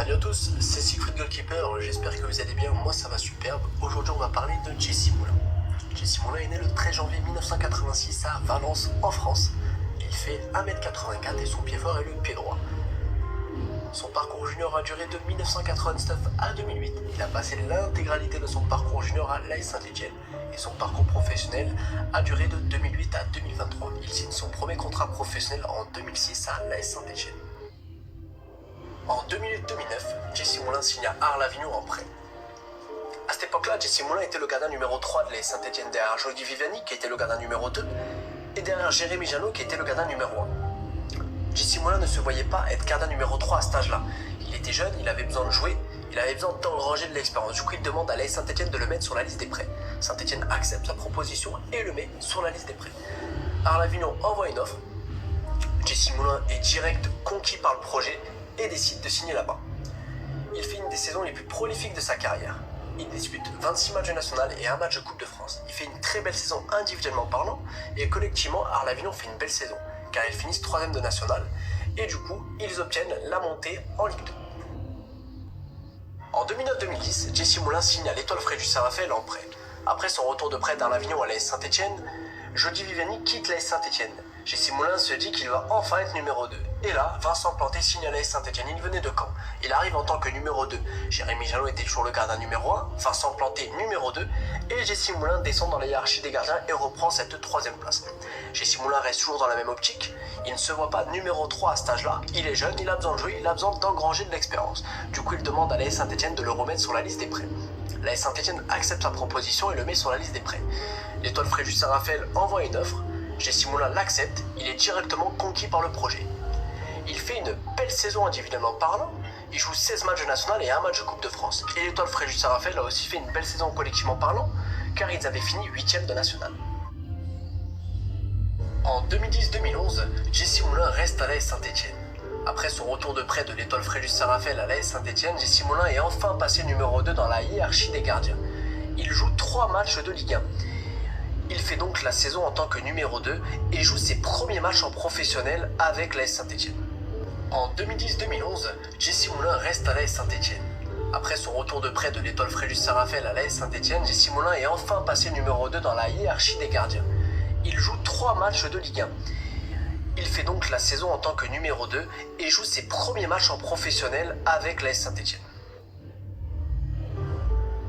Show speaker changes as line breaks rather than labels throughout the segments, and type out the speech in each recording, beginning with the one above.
Salut à tous, c'est Siegfried Goalkeeper, j'espère que vous allez bien, moi ça va superbe. Aujourd'hui on va parler de Jesse Moulin. Jesse Moulin est né le 13 janvier 1986 à Valence en France. Il fait 1m84 et son pied fort est le pied droit. Son parcours junior a duré de 1999 à 2008. Il a passé l'intégralité de son parcours junior à l'AS Saint-Etienne et son parcours professionnel a duré de 2008 à 2023. Il signe son premier contrat professionnel en 2006 à l'AS Saint-Etienne. En 2008-2009, Jesse Moulin signe à Arles-Avignon en prêt. À cette époque-là, Jesse Moulin était le gardien numéro 3 de l'AS Saint-Etienne derrière Jordi Viviani qui était le gardien numéro 2 et derrière Jérémy Janot qui était le gardien numéro 1. Jesse Moulin ne se voyait pas être gardien numéro 3 à cet âge-là. Il était jeune, il avait besoin de jouer, il avait besoin d'engranger de l'expérience. Du coup, il demande à l'AS Saint-Etienne de le mettre sur la liste des prêts. Saint-Etienne accepte sa proposition et le met sur la liste des prêts. Arles-Avignon envoie une offre. Jesse Moulin est direct conquis par le projet et décide de signer là-bas. Il fait une des saisons les plus prolifiques de sa carrière. Il dispute 26 matchs de national et un match de Coupe de France. Il fait une très belle saison individuellement parlant et collectivement, Arles-Avignon fait une belle saison car ils finissent 3e de national et du coup, ils obtiennent la montée en Ligue 2. En 2009-2010, Jesse Moulin signe à l'Étoile Fréjus-Saint-Raphaël en prêt. Après son retour de prêt d'Arles-Avignon à l'AS Saint-Etienne, Jordi Viviani quitte l'AS Saint-Etienne. Jesse Moulin se dit qu'il va enfin être numéro 2. Et là, Vincent Planté signe à l'AS Saint-Etienne. Il venait de Caen. Il arrive en tant que numéro 2. Jérémy Janot était toujours le gardien numéro 1, Vincent Planté numéro 2, et Jesse Moulin descend dans la hiérarchie des gardiens et reprend cette 3e place. Jesse Moulin reste toujours dans la même optique. Il ne se voit pas numéro 3 à cet âge-là. Il est jeune, il a besoin de jouer, il a besoin d'engranger de l'expérience. Du coup, il demande à l'AS Saint-Etienne de le remettre sur la liste des prêts. L'AS Saint-Etienne accepte sa proposition et le met sur la liste des prêts. L'Étoile Fréjus-Saint-Raphaël envoie une offre. Jesse Moulin l'accepte, il est directement conquis par le projet. Il fait une belle saison individuellement parlant, il joue 16 matchs de national et un match de Coupe de France. Et l'Étoile Fréjus-Saint-Raphaël a aussi fait une belle saison collectivement parlant, car ils avaient fini 8e de national. En 2010-2011, Jesse Moulin reste à l'AS Saint-Etienne. Après son retour de prêt de l'Étoile Fréjus-Saint-Raphaël à l'AS Saint-Etienne, Jesse Moulin est enfin passé numéro 2 dans la hiérarchie des gardiens. Il joue 3 matchs de Ligue 1. Il fait donc la saison en tant que numéro 2 et joue ses premiers matchs en professionnel avec l'AS Saint-Etienne. En 2010-2011, Jesse Moulin reste à l'AS Saint-Etienne. Après son retour de prêt de l'Étoile Fréjus-Saint-Raphaël à l'AS Saint-Etienne, Jesse Moulin est enfin passé numéro 2 dans la hiérarchie des gardiens. Il joue 3 matchs de Ligue 1. Il fait donc la saison en tant que numéro 2 et joue ses premiers matchs en professionnel avec l'AS Saint-Etienne.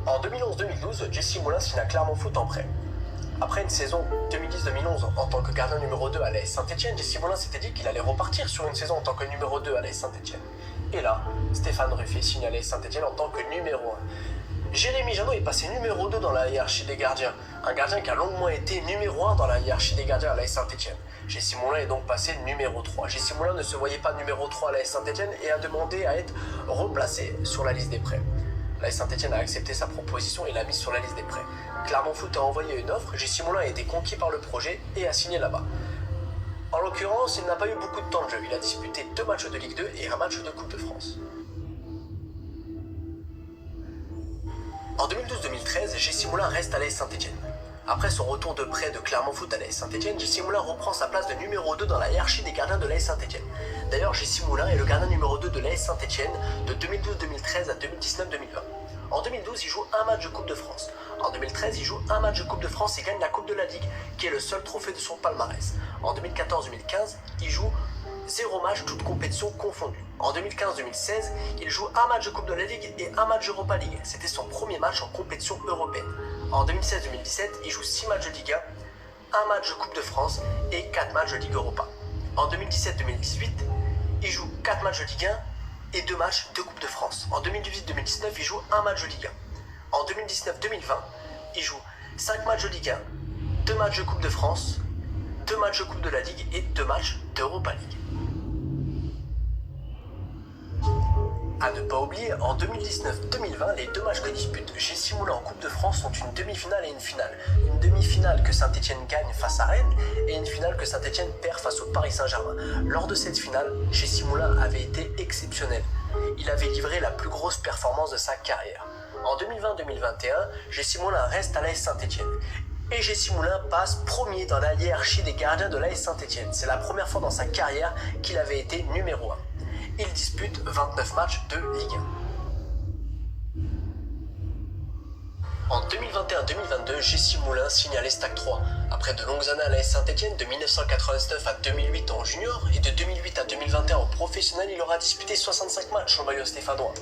En 2011-2012, Jesse Moulin signe à Clermont Foot en prêt. Après une saison 2010-2011 en tant que gardien numéro 2 à l'AS Saint-Etienne, Jesse Moulin s'était dit qu'il allait repartir sur une saison en tant que numéro 2 à l'AS Saint-Etienne. Et là, Stéphane Ruffier signe à l'AS Saint-Etienne en tant que numéro 1. Jérémy Janot est passé numéro 2 dans la hiérarchie des gardiens, un gardien qui a longuement été numéro 1 dans la hiérarchie des gardiens à l'AS Saint-Etienne. Jesse Moulin est donc passé numéro 3. Jesse Moulin ne se voyait pas numéro 3 à l'AS Saint-Etienne et a demandé à être replacé sur la liste des prêts. L'AS Saint-Etienne a accepté sa proposition et l'a mis sur la liste des prêts. Clermont Foot a envoyé une offre, Jesse Moulin a été conquis par le projet et a signé là-bas. En l'occurrence, il n'a pas eu beaucoup de temps de jeu. Il a disputé 2 matchs de Ligue 2 et un match de Coupe de France. En 2012-2013, Jesse Moulin reste à l'AS Saint-Etienne. Après son retour de prêt de Clermont Foot à l'AS Saint-Etienne, Jesse Moulin reprend sa place de numéro 2 dans la hiérarchie des gardiens de l'AS Saint-Etienne. D'ailleurs, Jesse Moulin est le gardien numéro 2 de l'AS Saint-Etienne de 2012-2013 à 2019-2020. En 2012, il joue un match de Coupe de France. En 2013, il joue un match de Coupe de France et gagne la Coupe de la Ligue, qui est le seul trophée de son palmarès. En 2014-2015, il joue 0 match, toutes compétitions confondues. En 2015-2016, il joue un match de Coupe de la Ligue et un match Europa League. C'était son premier match en compétition européenne. En 2016-2017, il joue 6 matchs de Ligue 1, un match de Coupe de France et 4 matchs de Ligue Europa. En 2017-2018, il joue 4 matchs de Ligue 1 et 2 matchs de Coupe de France. En 2018-2019, il joue un match de Ligue 1. En 2019-2020, il joue 5 matchs de Ligue 1, 2 matchs de Coupe de France, 2 matchs de Coupe de la Ligue et 2 matchs d'Europa League. À ne pas oublier, en 2019-2020, les 2 matchs que dispute Jesse Moulin en Coupe de France sont une demi-finale et une finale. Une demi-finale que Saint-Etienne gagne face à Rennes et une finale que Saint-Etienne perd face au Paris Saint-Germain. Lors de cette finale, Jesse Moulin avait été exceptionnel. Il avait livré la plus grosse performance de sa carrière. En 2020-2021, Jesse Moulin reste à l'AS Saint-Etienne. Et Jesse Moulin passe premier dans la hiérarchie des gardiens de l'AS Saint-Etienne. C'est la première fois dans sa carrière qu'il avait été numéro 1. il dispute 29 matchs de Ligue 1. En 2021-2022, Jessie Moulin signe à l'Estac 3. Après de longues années à l'AS Saint-Etienne, de 1999 à 2008 en junior et de 2008 à 2021 en professionnel, il aura disputé 65 matchs au maillot stéphanois,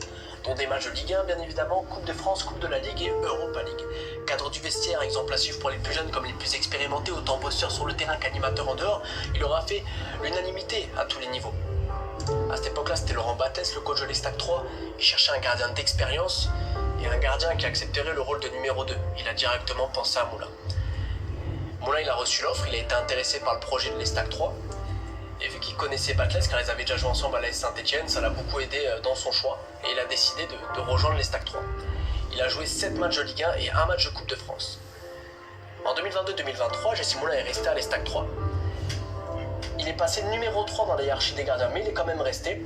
dont des matchs de Ligue 1 bien évidemment, Coupe de France, Coupe de la Ligue et Europa League. Cadre du vestiaire, exemple à suivre pour les plus jeunes comme les plus expérimentés, autant bosseur sur le terrain qu'animateur en dehors, il aura fait l'unanimité à tous les niveaux. À cette époque-là, c'était Laurent Battès, le coach de l'Estac 3. Il cherchait un gardien d'expérience et un gardien qui accepterait le rôle de numéro 2. Il a directement pensé à Moulin. Moulin, il a reçu l'offre, il a été intéressé par le projet de l'Estac 3. Et vu qu'il connaissait Battès, car ils avaient déjà joué ensemble à l'AS Saint-Etienne, ça l'a beaucoup aidé dans son choix. Et il a décidé de rejoindre l'Estac 3. Il a joué 7 matchs de Ligue 1 et 1 match de Coupe de France. En 2022-2023, Jessie Moulin est resté à l'Estac 3. Il est passé numéro 3 dans la hiérarchie des gardiens, mais il est quand même resté.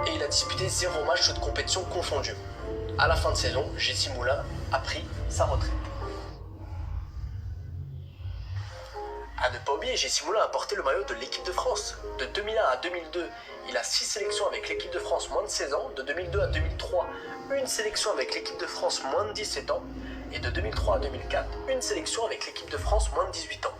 Et il a disputé 0 match de compétition confondue. À la fin de saison, Jessie Moulin a pris sa retraite. À ne pas oublier, Jessie Moulin a porté le maillot de l'équipe de France. De 2001 à 2002, il a 6 sélections avec l'équipe de France moins de 16 ans. De 2002 à 2003, une sélection avec l'équipe de France moins de 17 ans. Et de 2003 à 2004, une sélection avec l'équipe de France moins de 18 ans.